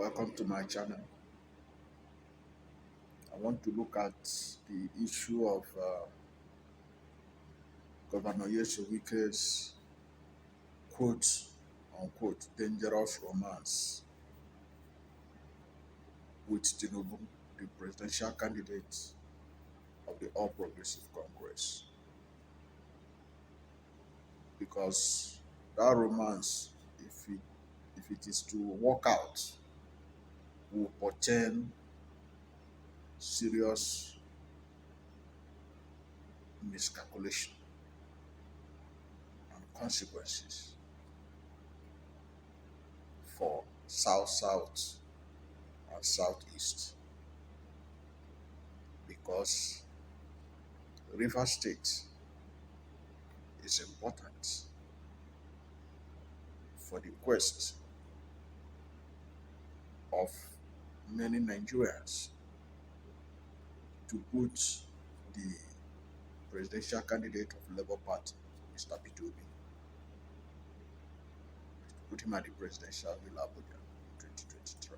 Welcome to my channel. I want to look at the issue of Governor Nyesom Wike's quote unquote dangerous romance with Tinubu, the presidential candidate of the All Progressive Congress. Because that romance, if it is to work out, will portend serious miscalculation and consequences for South South and Southeast, because Rivers State is important for the quest of many Nigerians to put the presidential candidate of Labour Party, Mr. Peter Obi, put him at the presidential Villa Abuja in 2023.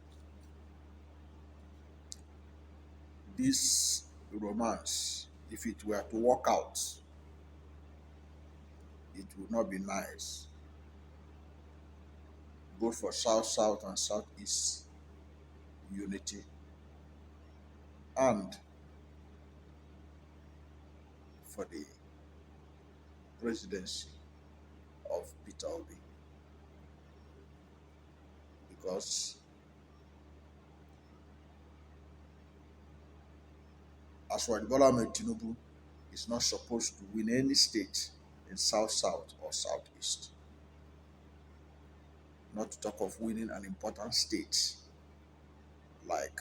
This romance, if it were to work out, it would not be nice, both for South South and Southeast unity and for the presidency of Peter Obi, because Asiwaju Bola Tinubu is not supposed to win any state in South South or Southeast, not to talk of winning an important state like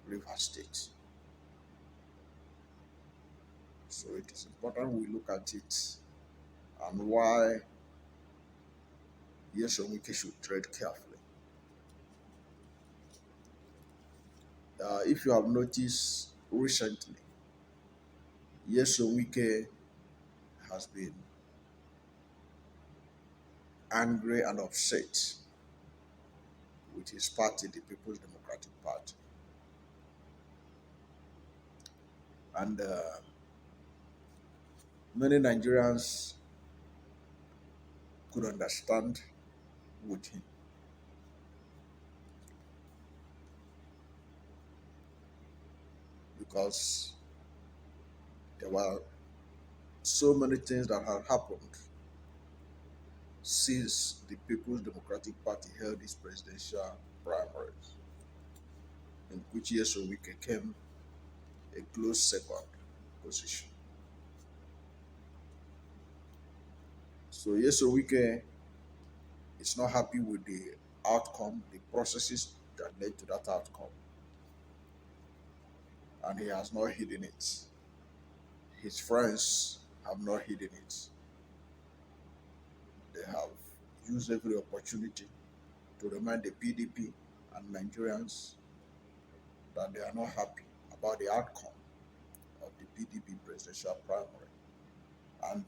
Rivers State. So it is important we look at it and why Nyesom Wike should tread carefully. If you have noticed recently, Nyesom Wike has been angry and upset with his party, the People's Democratic Party. And many Nigerians could understand with him, because there were so many things that had happened since the People's Democratic Party held its presidential primaries, in which Nyesom Wike came a close second position. So Nyesom Wike is not happy with the outcome, the processes that led to that outcome, and he has not hidden it. His friends have not hidden it. They have used every opportunity to remind the PDP and Nigerians that they are not happy about the outcome of the PDP presidential primary, and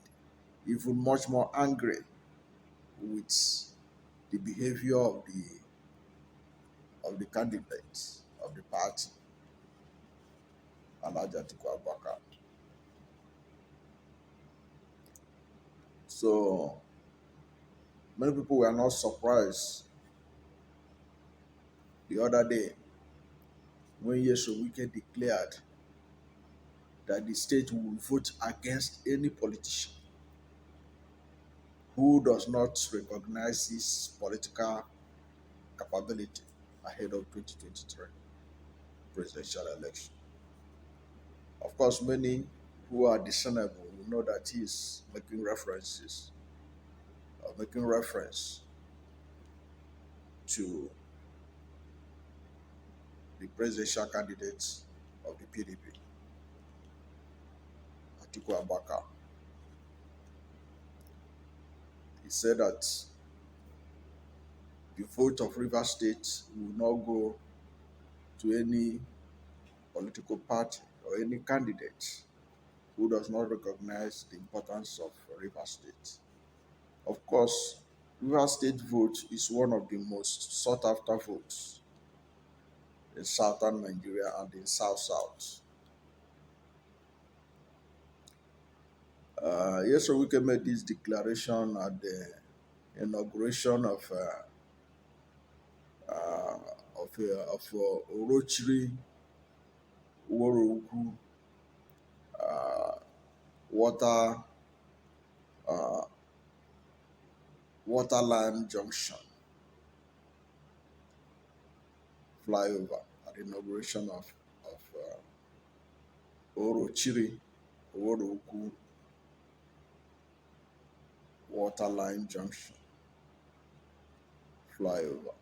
even much more angry with the behavior of the candidates of the party, Atiku Abubakar. So many people were not surprised the other day when Nyesom Wike declared that the state will vote against any politician who does not recognize his political capability ahead of 2023 presidential election. Of course, many who are discernible will know that he is making reference to the presidential candidate of the PDP, Atiku Abubakar. He said that the vote of Rivers State will not go to any political party or any candidate who does not recognize the importance of Rivers State. Of course, Rivers State vote is one of the most sought after votes in southern Nigeria and in South. Nyesom Wike made this declaration at the inauguration uh, Orochiri Uworoukwu water uh, Waterline Junction flyover at the inauguration of Orochiri Uworoukwu Waterline Junction flyover.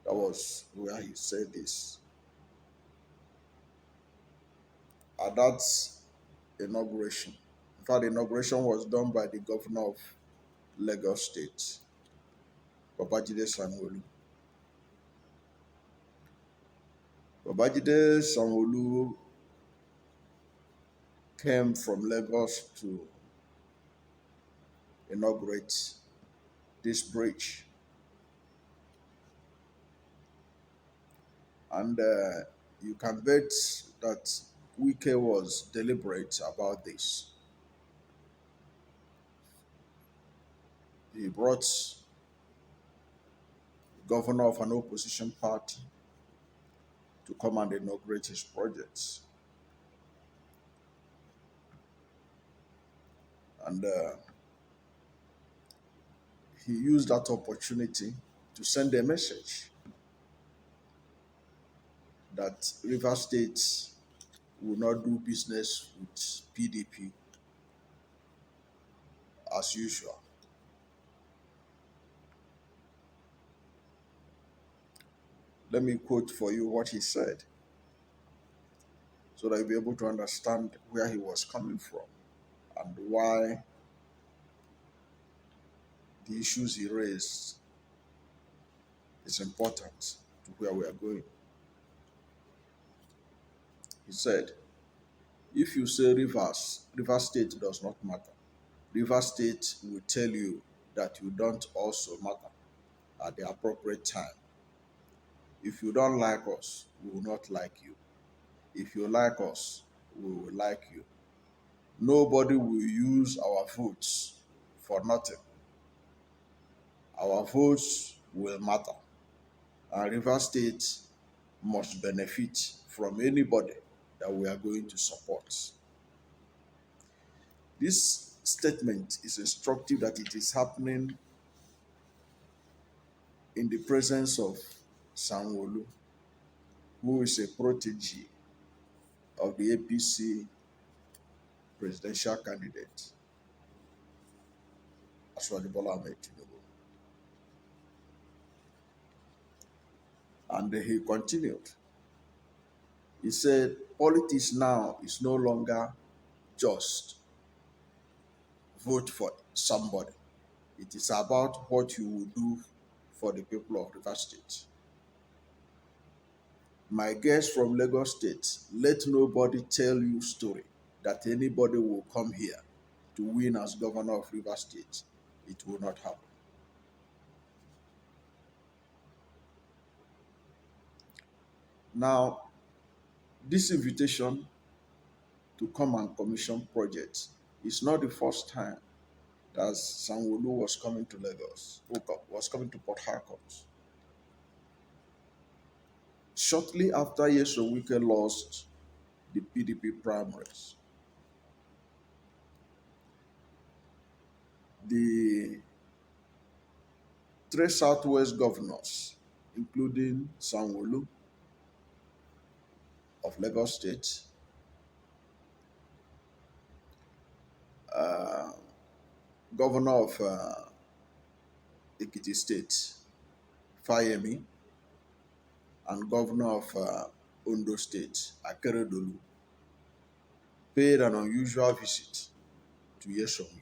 That was where he said this. At that inauguration, in fact, the inauguration was done by the governor of Lagos State, Babajide Sanwo-Olu. Babajide Sanwo-Olu came from Lagos to inaugurate this bridge. And you can bet that Wike was deliberate about this. He brought the governor of an opposition party to come and inaugurate his projects. And he used that opportunity to send a message that Rivers State will not do business with PDP as usual. Let me quote for you what he said so that you'll be able to understand where he was coming from and why the issues he raised is important to where we are going. He said, if you say Rivers State does not matter, Rivers State will tell you that you don't also matter at the appropriate time. If you don't like us, we will not like you. If you like us, we will like you. Nobody will use our votes for nothing. Our votes will matter. And Rivers State must benefit from anybody that we are going to support. This statement is instructive that it is happening in the presence of Sanwo-Olu, who is a protege of the APC presidential candidate, Asiwaju Bola Ahmed Tinubu. And he continued. He said, politics now is no longer just vote for somebody. It is about what you will do for the people of Rivers State. My guest from Lagos State, let nobody tell you story that anybody will come here to win as governor of Rivers State. It will not happen. Now, this invitation to come and commission projects is not the first time that Sanwo-Olu was coming to Lagos, was coming to Port Harcourt. Shortly after Nyesom Wike lost the PDP primaries, the three Southwest governors, including Sanwo-Olu of Lagos State, governor of Ekiti State, Fayemi, and governor of Ondo State, Akeredolu, paid an unusual visit to Nyesom Wike.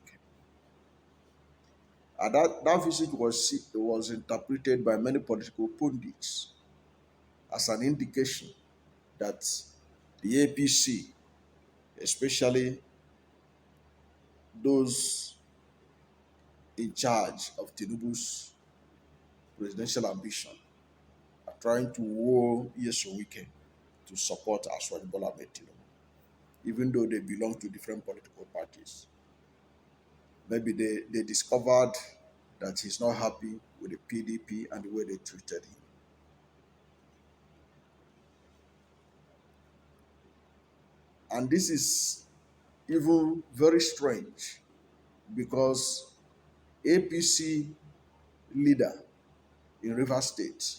And that visit was interpreted by many political pundits as an indication that the APC, especially those in charge of Tinubu's presidential ambition, are trying to woo Nyesom Wike to support Asiwaju Bola Ahmed Tinubu, even though they belong to different political parties. Maybe they discovered that he's not happy with the PDP and the way they treated him. And this is even very strange because APC leader in Rivers State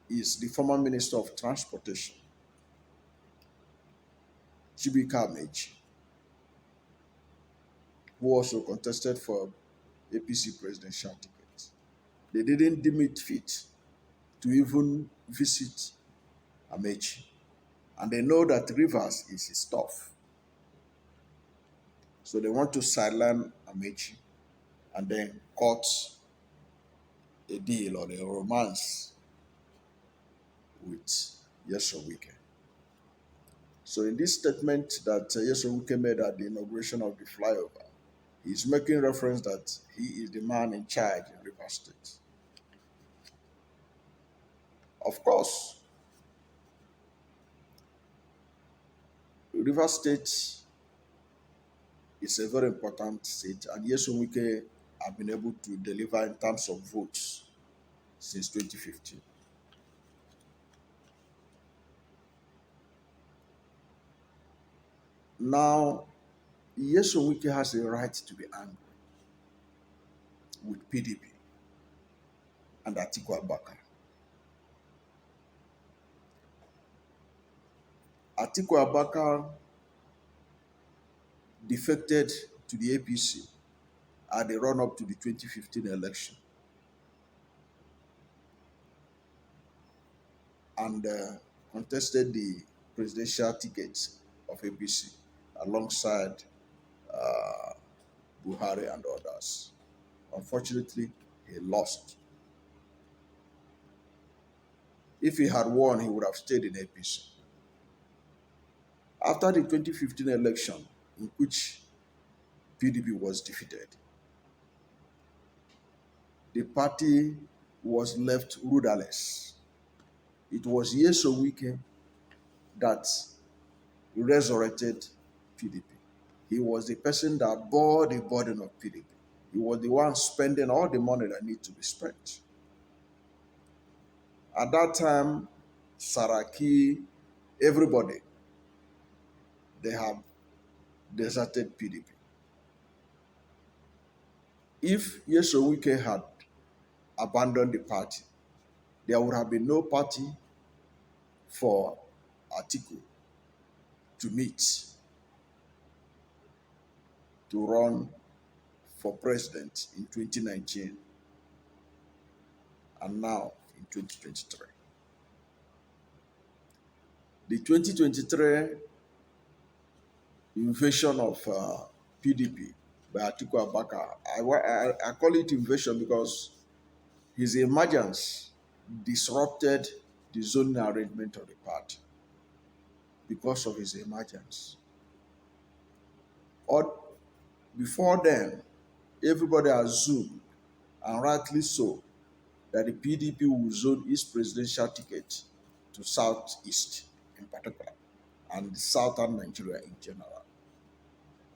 is the former Minister of Transportation, Chibika Ahmed, who also contested for APC presidential ticket. They didn't deem it fit to even visit Amechi. And they know that Rivers is his stuff. So they want to sideline Amechi and then cut a deal or a romance with Nyesom Wike. So in this statement that Nyesom Wike made at the inauguration of the flyover, he's making reference that he is the man in charge in Rivers State. Of course, Rivers State is a very important state, and Nyesom Wike have been able to deliver in terms of votes since 2015. Now, Nyesom Wike has a right to be angry with PDP and Atiku Abubakar. Atiku Abubakar defected to the APC at the run-up to the 2015 election and contested the presidential ticket of APC alongside Buhari and others. Unfortunately, he lost. If he had won, he would have stayed in APC. After the 2015 election, in which PDP was defeated, the party was left rudderless. It was Nyesom Wike that resurrected PDP. He was the person that bore the burden of PDP. He was the one spending all the money that needed to be spent. At that time, Saraki, everybody, they have deserted PDP. If Nyesom Wike had abandoned the party, there would have been no party for Atiku to meet to run for president in 2019 and now in 2023. The 2023 invasion of PDP by Atiku Abubakar, I call it invasion because his emergence disrupted the zoning arrangement of the party because of his emergence. Or before then, everybody assumed, and rightly so, that the PDP will zone its presidential ticket to Southeast in particular, and Southern Nigeria in general.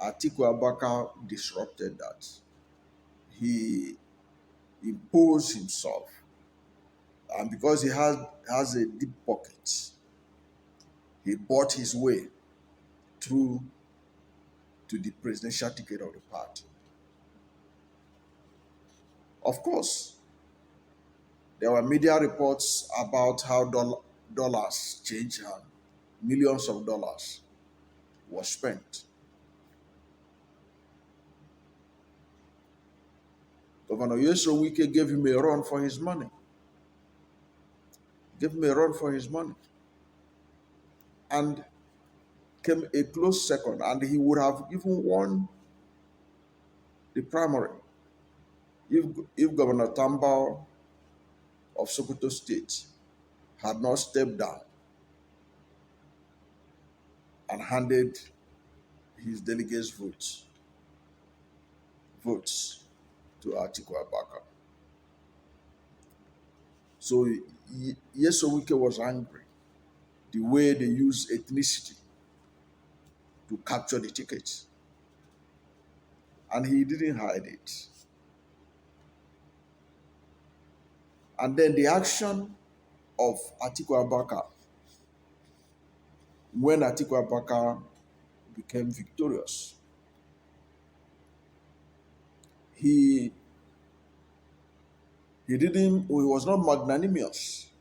Atiku Abubakar disrupted that. He imposed himself, and because he has a deep pocket, he bought his way through to the presidential ticket of the party. Of course, there were media reports about how dollars changed hands. Millions of dollars was spent. Governor Nyesom Wike gave him a run for his money. Gave him a run for his money. And came a close second, and he would have even won the primary if Governor Tambao of Sokoto State had not stepped down and handed his delegates' votes to Atiku Abubakar. So Nyesom Wike was angry the way they use ethnicity to capture the tickets, and he didn't hide it. And then the action of Atiku Abubakar, when Atiku Abubakar became victorious, he he was not magnanimous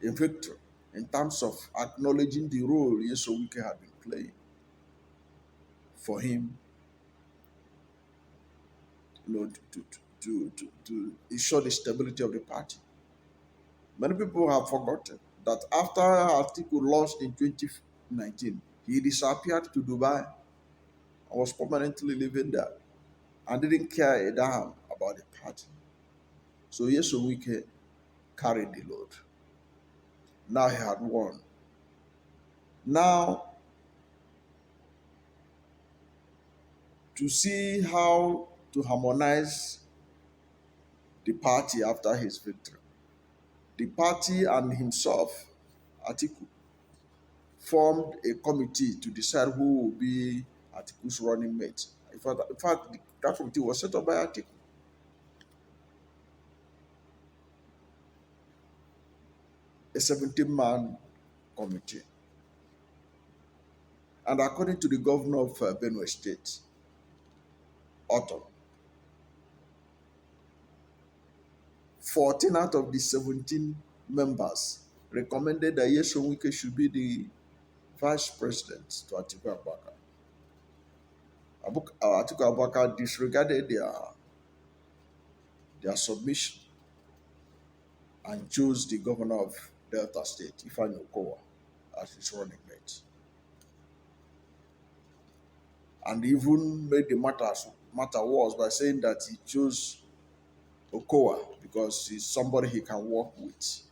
in victory in terms of acknowledging the role Nyesom Wike had been playing for him, to ensure the stability of the party. Many people have forgotten that after Atiku lost in 2019, he disappeared to Dubai and was permanently living there and didn't care a damn about the party. So Nyesom Wike carried the load. Now he had won. Now, to see how to harmonize the party after his victory, the party and himself, Atiku, formed a committee to decide who will be Atiku's running mate. In fact, that committee was set up by Atiku, a 17-man committee. And according to the governor of Benue State, Otto, 14 out of the 17 members recommended that Nyesom Wike should be the vice president to Atiku Abubakar. Atiku Abubakar disregarded their submission and chose the governor of Delta State, Ifeanyi Okowa, as his running mate. And even made the matter worse by saying that he chose Okowa because he's somebody he can work with,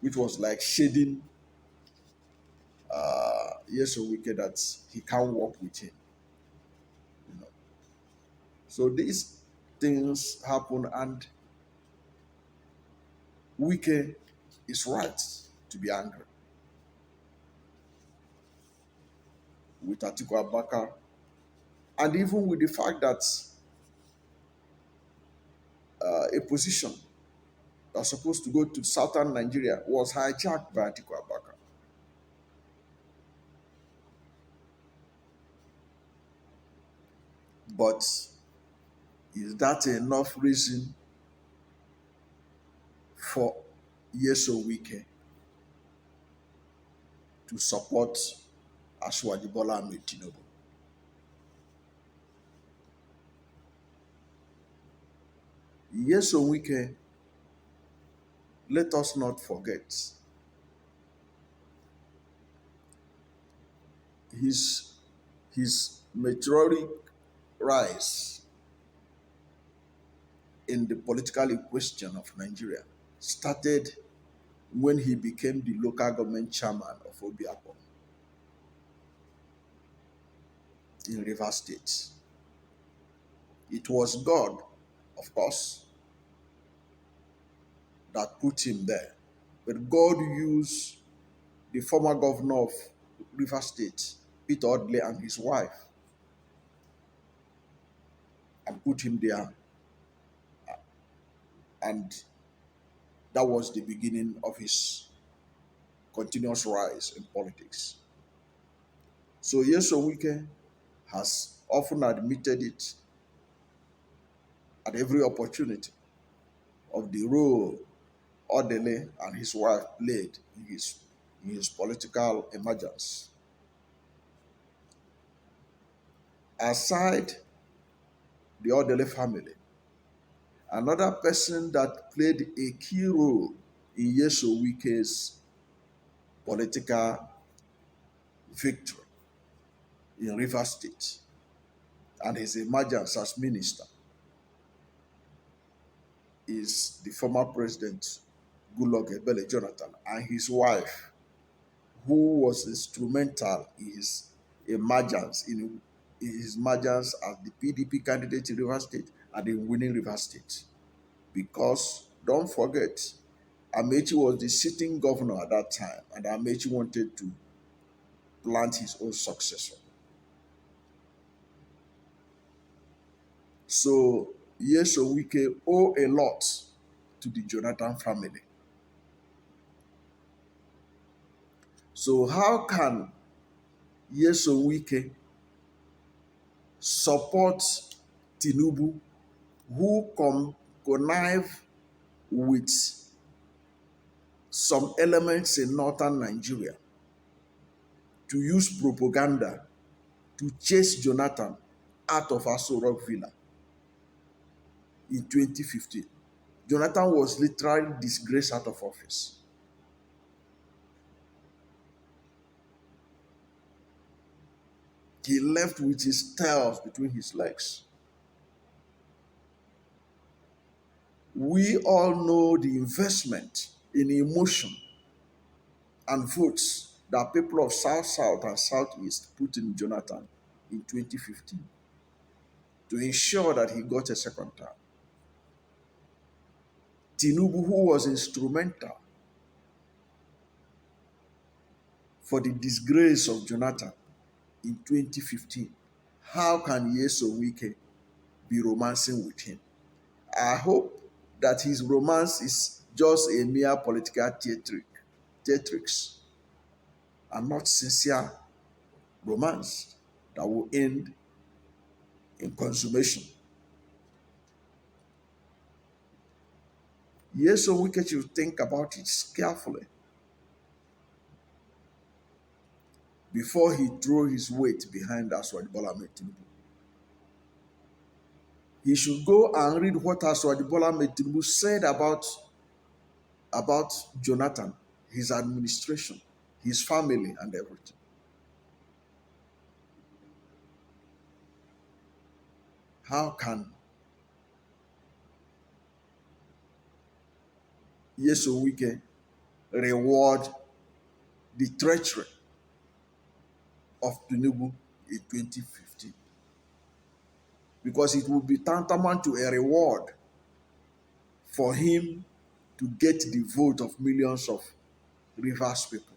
which was like shading Nyesom Wike that he can't work with him. You know. So these things happen, and Wike is right to be angry with Atiku Abubakar, and even with the fact that a position that's supposed to go to southern Nigeria was hijacked by Atiku Abubakar. But is that enough reason for Nyesom Wike to support Asiwaju Bola Ahmed Tinubu? Nyesom Wike, let us not forget, his meteoric rise in the political equation of Nigeria started when he became the local government chairman of Obiapo in Rivers State. It was God, of course, that put him there. But God used the former governor of Rivers State, Peter Obi, and his wife, and put him there. And that was the beginning of his continuous rise in politics. So Nyesom Wike has often admitted it at every opportunity of the role Odele and his wife played in his political emergence. Aside the Odele family, another person that played a key role in Nyesom Wike's political victory in Rivers State and his emergence as minister is the former president Goodluck Ebele Jonathan and his wife, who was instrumental in his emergence as the PDP candidate in Rivers State and in winning Rivers State, because Don't forget, Amechi was the sitting governor at that time, and Amechi wanted to plant his own successor. So Nyesom Wike owe a lot to the Jonathan family. So how can Nyesom Wike support Tinubu, who connive with some elements in northern Nigeria to use propaganda to chase Jonathan out of Aso Rock Villa in 2015? Jonathan was literally disgraced out of office. He left with his tails between his legs. We all know the investment in emotion and votes that people of South South and Southeast put in Jonathan in 2015 to ensure that he got a second term. Tinubu, who was instrumental for the disgrace of Jonathan in 2015, how can Nyesom Wike be romancing with him? I hope that his romance is just a mere political theatrics and not sincere romance that will end in consummation. Nyesom Wike should think about it carefully before he throw his weight behind Asiwaju Bola Tinubu. He should go and read what Asiwaju Bola Tinubu said about Jonathan, his administration, his family, and everything. How can Nyesom Wike reward the treachery of Tinubu in 2015? Because it would be tantamount to a reward for him to get the vote of millions of Rivers people.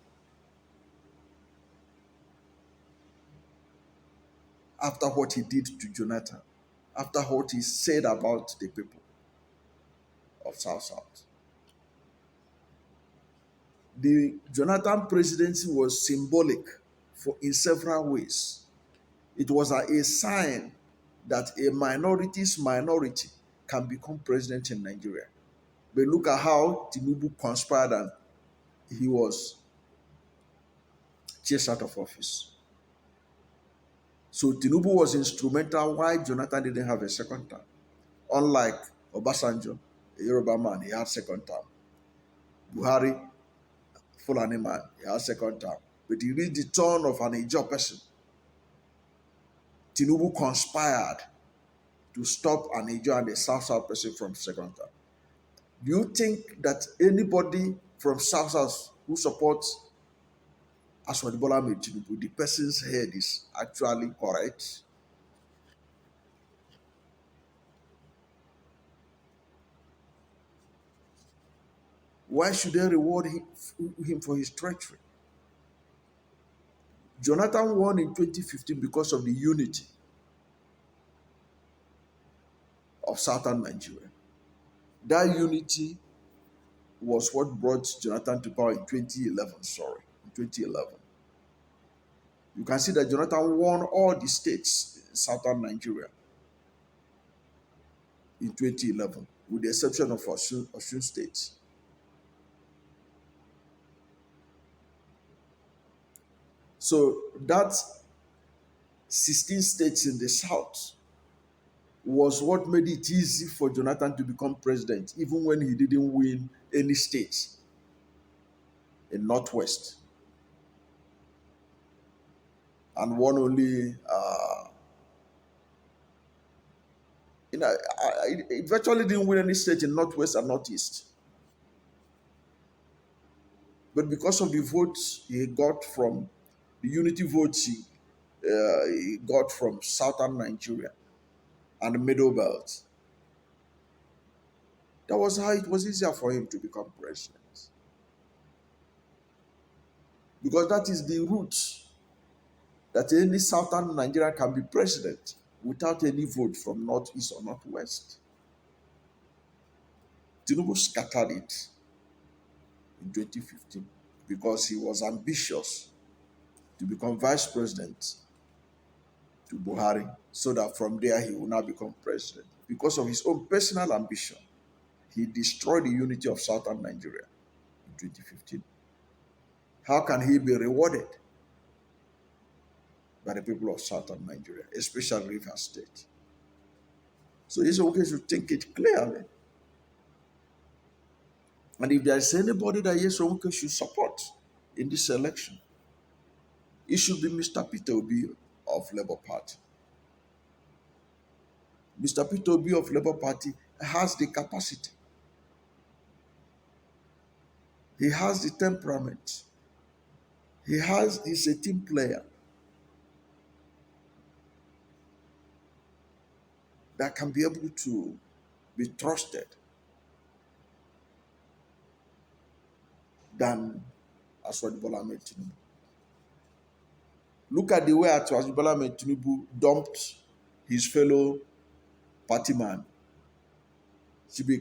After what he did to Jonathan, after what he said about the people of South South. The Jonathan presidency was symbolic in several ways. It was a sign that a minority's minority can become president in Nigeria. But look at how Tinubu conspired and he was chased out of office. So Tinubu was instrumental why Jonathan didn't have a second term. Unlike Obasanjo, a Yoruba man, he had second term. Buhari, Fulani man, he had second term. But he reached the turn of an Ijaw person. Tinubu conspired to stop an Ijaw and a South South person from second term. Do you think that anybody from South South who supports Asiwaju Bola Tinubu, the person's head is actually correct? Why should they reward him for his treachery? Jonathan won in 2015 because of the unity of southern Nigeria. That unity was what brought Jonathan to power in 2011. In 2011. You can see that Jonathan won all the states in southern Nigeria in 2011, with the exception of Osun State. So that 16 states in the south was what made it easy for Jonathan to become president, even when he didn't win any states in Northwest. And won only, he virtually didn't win any state in Northwest and Northeast. But because of the votes he got from, the unity votes he got from southern Nigeria and the Middle Belt, That was how it was easier for him to become president. Because that is the route that any southern Nigeria can be president without any vote from northeast or northwest. Tinubu scattered it in 2015 because he was ambitious to become vice president to Buhari so that from there he will now become president. Because of his own personal ambition, he destroyed the unity of southern Nigeria in 2015. How can he be rewarded by the people of southern Nigeria, especially Rivers State? So Nyesom Wike should think it clearly. And if there is anybody that Nyesom Wike should support in this election, it should be Mr. Peter Obi of Labour Party. Mr. Peter Obi of Labour Party has the capacity. He has the temperament. He's a team player that can be able to be trusted than Asiwaju Bola Tinubu. Look at the way Asiwaju Bola Tinubu dumped his fellow party man,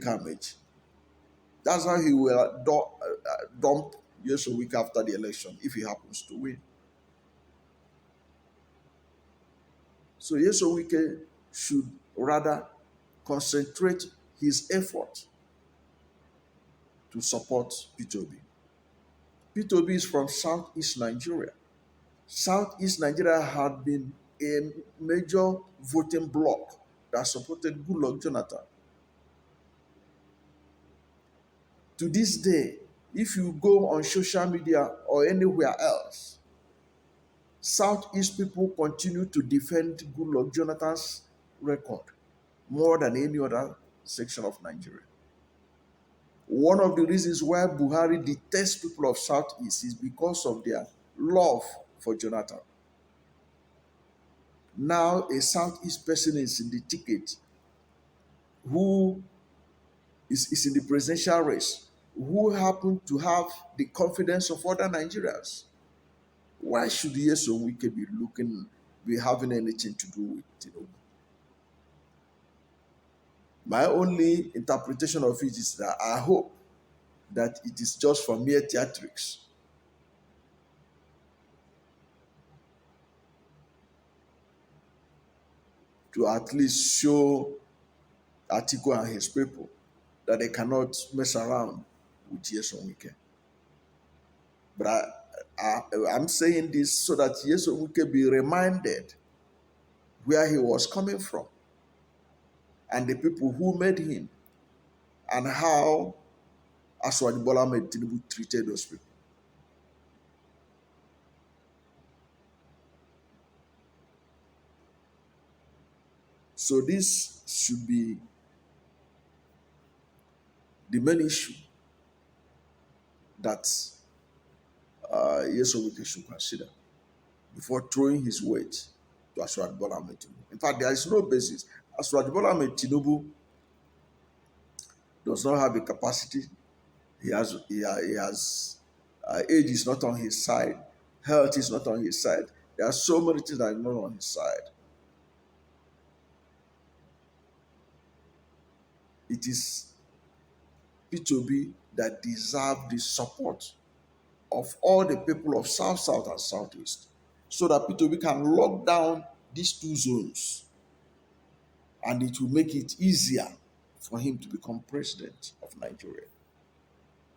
Ahmed. That's how he will dump Nyesom Wike after the election if he happens to win. So Nyesom Wike should rather concentrate his effort to support Peter Obi. Peter Obi is from Southeast Nigeria. Southeast Nigeria had been a major voting bloc that supported Goodluck Jonathan. To this day, if you go on social media or anywhere else, Southeast people continue to defend Goodluck Jonathan's record more than any other section of Nigeria. One of the reasons why Buhari detests people of Southeast is because of their love for Jonathan. Now a Southeast person is in the ticket who is in the presidential race, who happen to have the confidence of other Nigerians. Why should Nyesom Wike be having anything to do with Tinubu? My only interpretation of it is that I hope that it is just for mere theatrics. To at least show Atiku and his people that they cannot mess around with Nyesom Wike. But I'm saying this so that Nyesom Wike be reminded where he was coming from and the people who made him and how Asiwaju Bola Tinubu treated those people. So this should be the main issue that Nyesom Wike should consider before throwing his weight to Asiwaju Bola Tinubu. In fact, there is no basis. Asiwaju Bola Tinubu does not have the capacity. He has age is not on his side. Health is not on his side. There are so many things that are not on his side. It is Peter Obi that deserve the support of all the people of South, South, and Southeast, so that Peter Obi can lock down these two zones, and it will make it easier for him to become president of Nigeria.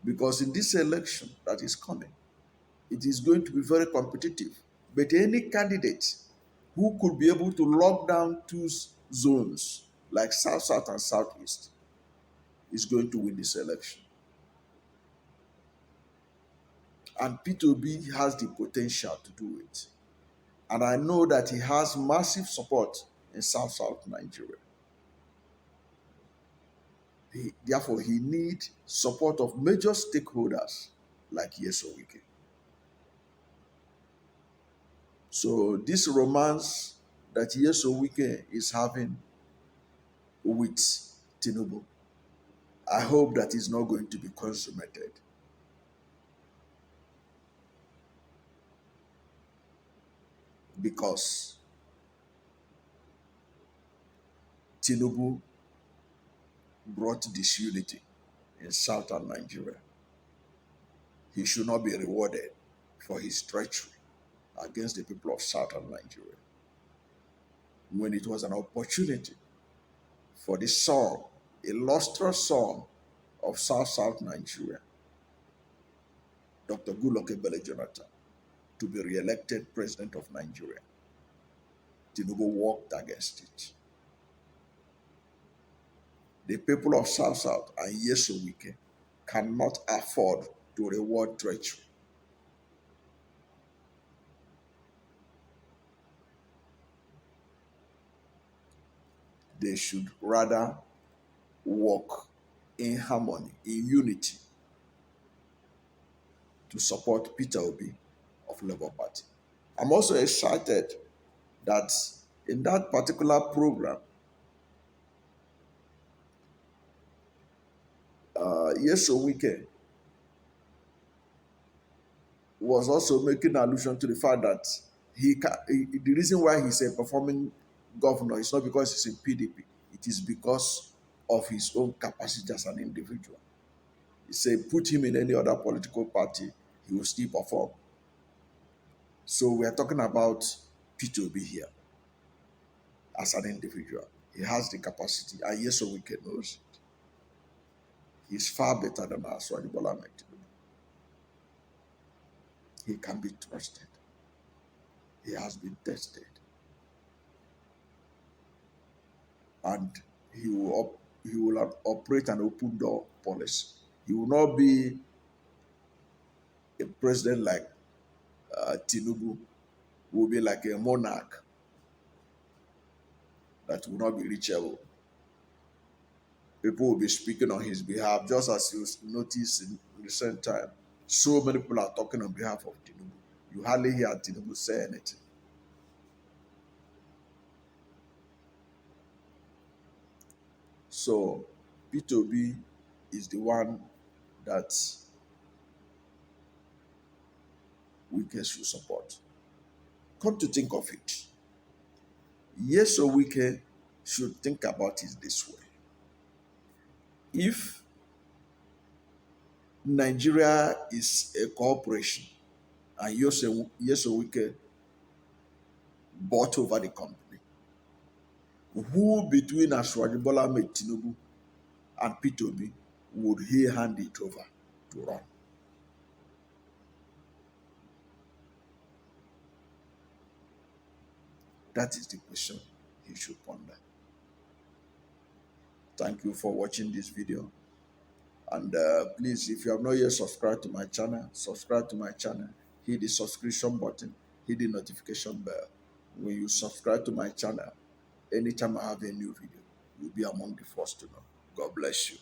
Because in this election that is coming, it is going to be very competitive. But any candidate who could be able to lock down two zones like South, South, and Southeast is going to win this election. And Peter Obi has the potential to do it. And I know that he has massive support in South, South Nigeria. Therefore, he needs support of major stakeholders like Nyesom Wike. So this romance that Nyesom Wike is having with Tinubu I hope that is not going to be consummated, because Tinubu brought disunity in southern Nigeria. He should not be rewarded for his treachery against the people of southern Nigeria, when it was an opportunity for the son, illustrious son of South Nigeria, Dr. Goodluck Ebele Jonathan, to be re-elected president of Nigeria. Tinubu worked against it. The people of South and Nyesom Wike cannot afford to reward treachery. They should rather work in harmony, in unity, to support Peter Obi of Labour Party. I'm also excited that in that particular program, Nyesom Wike was also making allusion to the fact that the reason why he's a performing governor is not because he's in PDP. It is because of his own capacity as an individual. He said, put him in any other political party, he will still perform. So we are talking about Peter Obi here as an individual. He has the capacity, and Nyesom Wike knows it. He's far better than Asiwaju Bola. He can be trusted. He has been tested. And he will operate an open door policy. He will not be a president like Tinubu, who will be like a monarch that will not be reachable. People will be speaking on his behalf, just as you notice in recent time. So many people are talking on behalf of Tinubu. You hardly hear Tinubu say anything. So Peter Obi is the one that Wike should support. Come to think of it, Nyesom Wike should think about it this way. If Nigeria is a corporation and Nyesom Wike bought over the company, who between Asiwaju Bola Tinubu and Peter Obi would he hand it over to run? That is the question he should ponder. Thank you for watching this video. And please, if you have not yet subscribed to my channel, subscribe to my channel. Hit the subscription button, hit the notification bell. When you subscribe to my channel, anytime I have a new video, you'll be among the first to know. God bless you.